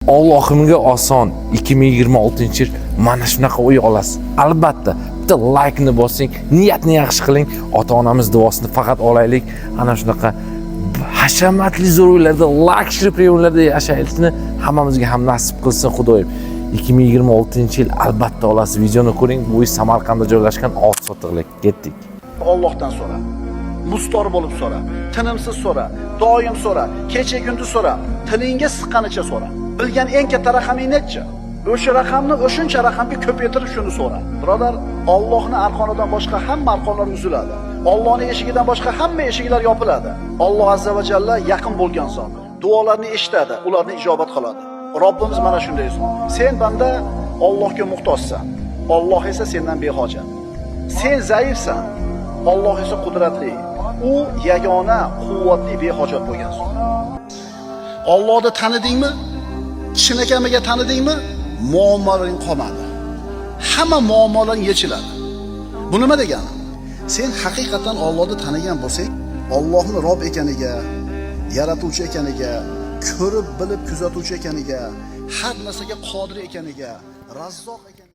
Allohimga oson. 2026-yil mana shunaqa uy olasiz. Albatta, bitta like-ni bosing, niyatni yaxshi qiling. Ota-onamiz duosini faqat olaylik. Ana shunaqa hashamatli zo'r uylarda, luxury priyonlarda yashashni hammamizga ham nasib qilsin Xudoyim. 2026-yil albatta olasiz. Videoni ko'ring. Bu uy Samarqandda joylashgan 6 sotixlik. Ketdik. Allohdan so'ra. Mustor bo'lib so'ra, tinimsiz so'ra, doim so'ra, kecha kunduz so'ra, tilingga siqqanicha so'ra. Bilgan eng katta raqaming necha? O'sha raqamni o'shuncha raqamga ko'paytirib shuni so'ra. Birodar, Allohning arqonidan boshqa hamma arqonlar uziladi. Allohning eshigidan boshqa hamma eshiklar yopiladi. Alloh azza va jalla yaqin bo'lgan zot. Duolarni eshitadi, ularni ijobat qiladi. Robbimiz mana shunday zot. Sen banda Allohga muhtojsan. Alloh esa sendan behojat. Sen zaifsan. Alloh esa qudratli. U yagona, quvvatli, behojat bo'lgan zot. Allohni tanidingmi? Chinakamiga tanidingmi? Muammolaring qolmadi. Hamma muammolaring yechiladi. Bu nima degani? Sen haqiqatan Allohni tanigan bo'lsang, Allohning Robb ekaniga, yaratuvchi ekaniga, ko'rib bilib kuzatuvchi ekaniga, har narsaga qodir ekaniga, Razzoq